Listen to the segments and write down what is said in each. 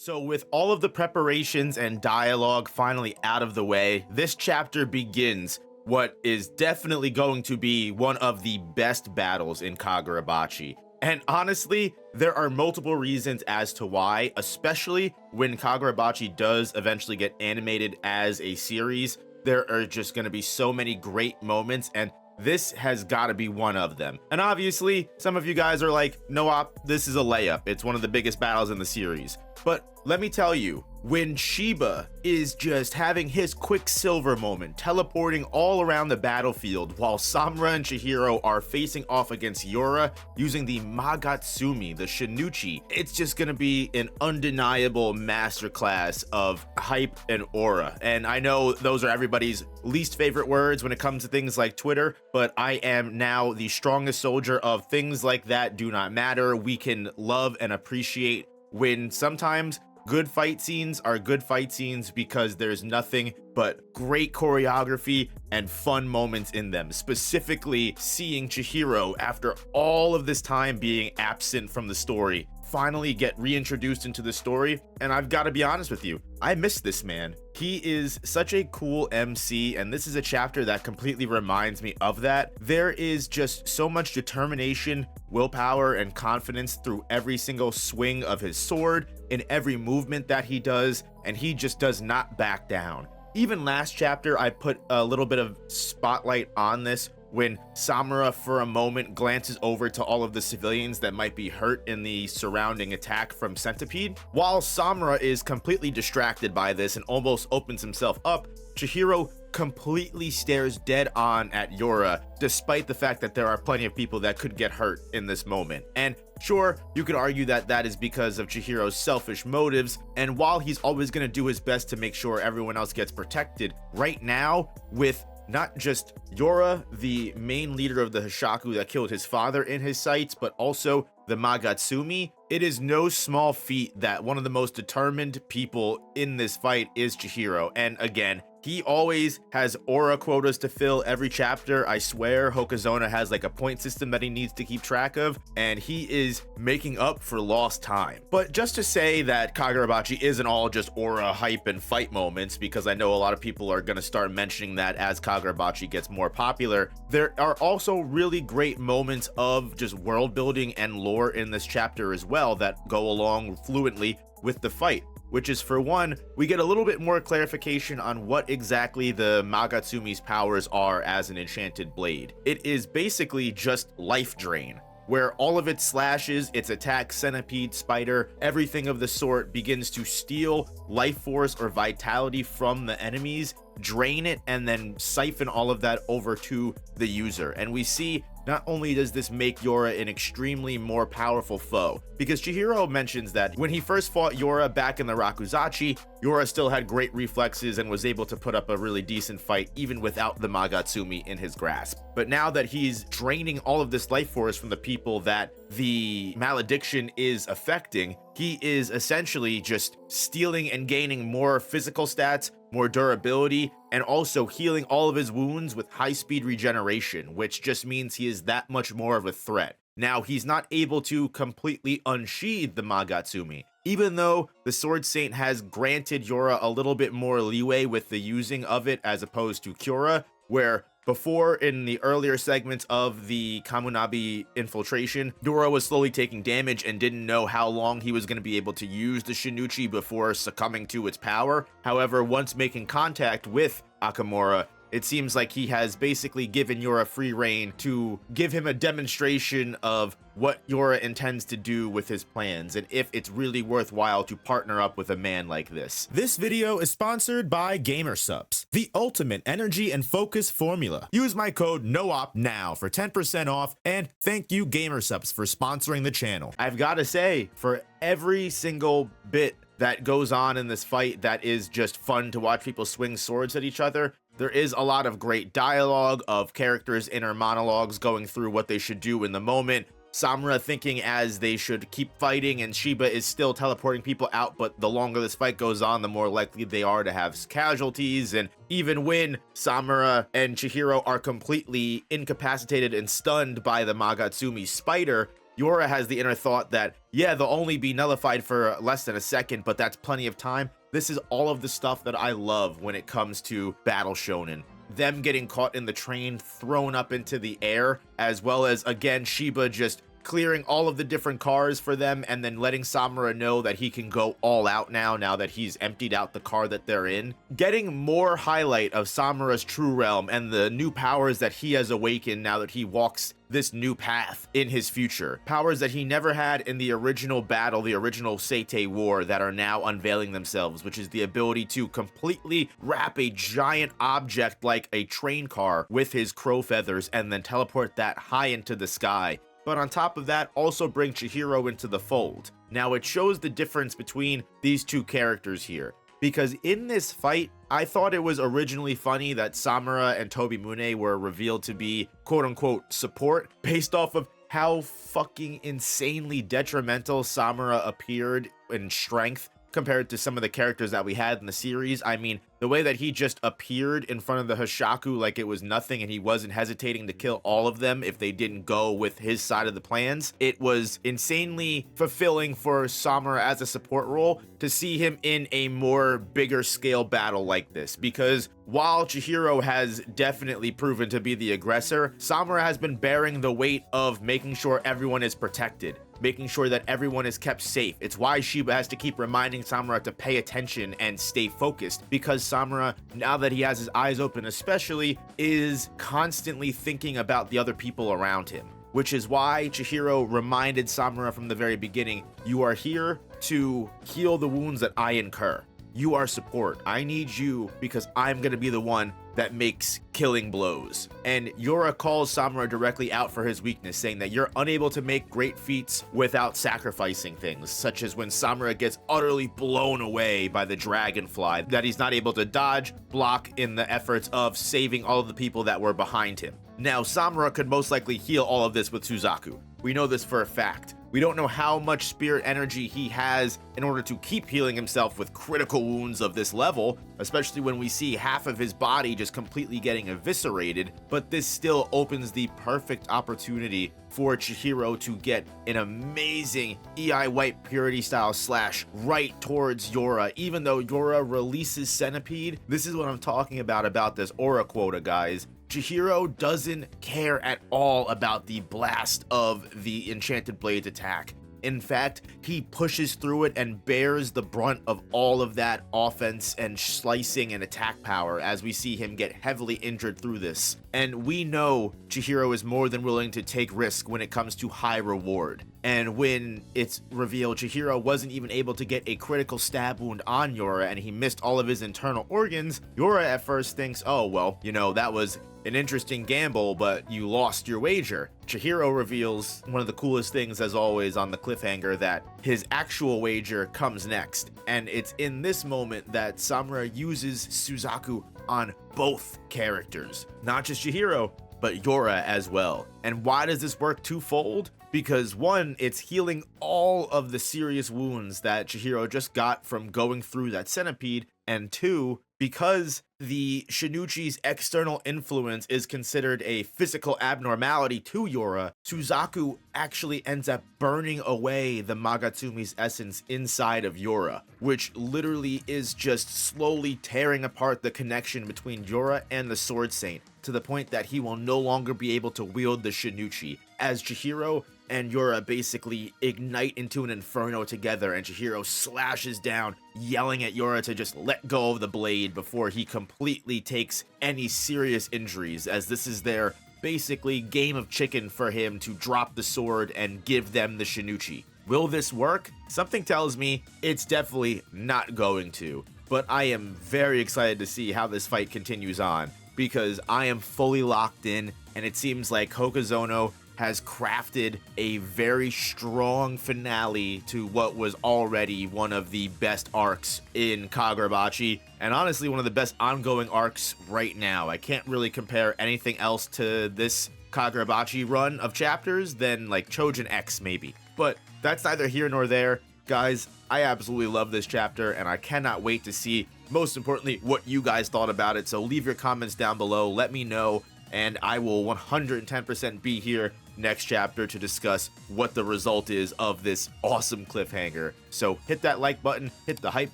So with all of the preparations and dialogue finally out of the way, this chapter begins what is definitely going to be one of the best battles in Kagurabachi. And honestly, there are multiple reasons as to why, especially when Kagurabachi does eventually get animated as a series. There are just going to be so many great moments, and this has got to be one of them. And obviously, some of you guys are like, no op, this is a layup. It's one of the biggest battles in the series. But let me tell you, when Shiba is just having his Quicksilver moment, teleporting all around the battlefield while Samura and Chihiro are facing off against Yora using the Magatsumi, the Shinichi, it's just gonna be an undeniable masterclass of hype and aura. And I know those are everybody's least favorite words when it comes to things like Twitter, but I am now the strongest soldier of things like that do not matter. We can love and appreciate when sometimes good fight scenes are good fight scenes because there's nothing but great choreography and fun moments in them. Specifically, seeing Chihiro, after all of this time being absent from the story, finally get reintroduced into the story. And I've got to be honest with you, I miss this man. He is such a cool MC, and this is a chapter that completely reminds me of that. There is just so much determination, willpower, and confidence through every single swing of his sword, in every movement that he does, and he just does not back down. Even last chapter, I put a little bit of spotlight on this when Samura for a moment glances over to all of the civilians that might be hurt in the surrounding attack from Centipede. While Samura is completely distracted by this and almost opens himself up, Chihiro completely stares dead on at Yora, despite the fact that there are plenty of people that could get hurt in this moment. And sure, you could argue that that is because of Chihiro's selfish motives, and while he's always going to do his best to make sure everyone else gets protected, right now, with not just Yora, the main leader of the Hishaku that killed his father, in his sights, but also the Magatsumi, it is no small feat that one of the most determined people in this fight is Chihiro. And again, he always has aura quotas to fill every chapter. I swear Hokozona has like a point system that he needs to keep track of, and he is making up for lost time. But just to say that Kagurabachi isn't all just aura, hype, and fight moments, because I know a lot of people are going to start mentioning that as Kagurabachi gets more popular, there are also really great moments of just world building and lore in this chapter as well that go along fluently with the fight. Which is, for one, we get a little bit more clarification on what exactly the Magatsumi's powers are as an enchanted blade. It is basically just life drain, where all of its slashes, its attack, centipede, spider, everything of the sort begins to steal life force or vitality from the enemies, drain it, and then siphon all of that over to the user. And we see not only does this make Yora an extremely more powerful foe, because Chihiro mentions that when he first fought Yora back in the Rakuzachi, Yora still had great reflexes and was able to put up a really decent fight even without the Magatsumi in his grasp. But now that he's draining all of this life force from the people that the malediction is affecting, he is essentially just stealing and gaining more physical stats, more durability, and also healing all of his wounds with high-speed regeneration, which just means he is that much more of a threat. Now, he's not able to completely unsheathe the Magatsumi, even though the Sword Saint has granted Yora a little bit more leeway with the using of it as opposed to Kyora, where before, in the earlier segments of the Kamunabi infiltration, Yora was slowly taking damage and didn't know how long he was going to be able to use the Shinichi before succumbing to its power. However, once making contact with Akamura, it seems like he has basically given Yora free rein to give him a demonstration of what Yora intends to do with his plans, and if it's really worthwhile to partner up with a man like this. This video is sponsored by GamerSupps, the ultimate energy and focus formula. Use my code NOOP now for 10% off, and thank you GamerSupps for sponsoring the channel. I've got to say, for every single bit that goes on in this fight that is just fun to watch people swing swords at each other, there is a lot of great dialogue of characters' inner monologues going through what they should do in the moment. Samura thinking as they should keep fighting, and Shiba is still teleporting people out, but the longer this fight goes on, the more likely they are to have casualties. And even when Samura and Chihiro are completely incapacitated and stunned by the Magatsumi spider, Yora has the inner thought that, yeah, they'll only be nullified for less than a second, but that's plenty of time. This is all of the stuff that I love when it comes to Battle Shonen. Them getting caught in the train, thrown up into the air, as well as, again, Shiba just clearing all of the different cars for them and then letting Samura know that he can go all out now that he's emptied out the car that they're in. Getting more highlight of Samura's true realm and the new powers that he has awakened now that he walks this new path in his future. Powers that he never had in the original battle, the original Seitei War, that are now unveiling themselves, which is the ability to completely wrap a giant object like a train car with his crow feathers and then teleport that high into the sky. But on top of that, also bring Chihiro into the fold. Now, it shows the difference between these two characters here, because in this fight, I thought it was originally funny that Samura and Tobimune were revealed to be quote-unquote support, based off of how fucking insanely detrimental Samura appeared in strength compared to some of the characters that we had in the series. I mean, the way that he just appeared in front of the Hoshaku like it was nothing and he wasn't hesitating to kill all of them if they didn't go with his side of the plans. It was insanely fulfilling for Samura as a support role to see him in a more bigger scale battle like this, because while Chihiro has definitely proven to be the aggressor, Samura has been bearing the weight of making sure everyone is protected, making sure that everyone is kept safe. It's why Shiba has to keep reminding Samura to pay attention and stay focused, because Samura, now that he has his eyes open especially, is constantly thinking about the other people around him. Which is why Chihiro reminded Samura from the very beginning, you are here to heal the wounds that I incur. You are support. I need you because I'm going to be the one that makes killing blows. And Yora calls Samura directly out for his weakness, saying that you're unable to make great feats without sacrificing things, such as when Samura gets utterly blown away by the dragonfly, that he's not able to dodge, block in the efforts of saving all of the people that were behind him. Now, Samura could most likely heal all of this with Suzaku. We know this for a fact. We don't know how much spirit energy he has in order to keep healing himself with critical wounds of this level, especially when we see half of his body just completely getting eviscerated, but this still opens the perfect opportunity for Chihiro to get an amazing EI White Purity style slash right towards Yora. Even though Yora releases Centipede, this is what I'm talking about this aura quota, guys. Chihiro doesn't care at all about the blast of the Enchanted Blade's attack. In fact, he pushes through it and bears the brunt of all of that offense and slicing and attack power as we see him get heavily injured through this. And we know Chihiro is more than willing to take risk when it comes to high reward. And when it's revealed Chihiro wasn't even able to get a critical stab wound on Yora and he missed all of his internal organs, Yora at first thinks, oh, well, you know, that was an interesting gamble, but you lost your wager. Chihiro reveals one of the coolest things, as always, on the cliffhanger, that his actual wager comes next. And it's in this moment that Samura uses Suzaku on both characters. Not just Chihiro, but Yora as well. And why does this work twofold? Because one, it's healing all of the serious wounds that Chihiro just got from going through that centipede, and two, because the Shinichi's external influence is considered a physical abnormality to Yora, Suzaku actually ends up burning away the Magatsumi's essence inside of Yora, which literally is just slowly tearing apart the connection between Yora and the Sword Saint, to the point that he will no longer be able to wield the Shinichi, as Chihiro and Yora basically ignite into an inferno together, and Chihiro slashes down, yelling at Yora to just let go of the blade before he completely takes any serious injuries, as this is their basically game of chicken for him to drop the sword and give them the Shinichi. Will this work? Something tells me it's definitely not going to, but I am very excited to see how this fight continues on, because I am fully locked in, and it seems like Hokazono has crafted a very strong finale to what was already one of the best arcs in Kagurabachi, and honestly one of the best ongoing arcs right now. I can't really compare anything else to this Kagurabachi run of chapters than like Chojin X maybe, but that's neither here nor there. Guys, I absolutely love this chapter, and I cannot wait to see, most importantly, what you guys thought about it. So leave your comments down below, let me know, and I will 110% be here next chapter to discuss what the result is of this awesome cliffhanger. So hit that like button, hit the hype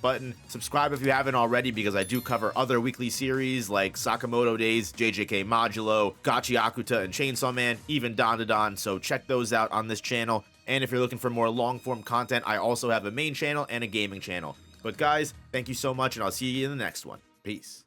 button, subscribe if you haven't already, because I do cover other weekly series like Sakamoto Days, JJK Modulo, Gachi Akuta, and Chainsaw Man, even Dandadan, so check those out on this channel. And if you're looking for more long-form content, I also have a main channel and a gaming channel. But guys, thank you so much, and I'll see you in the next one. Peace.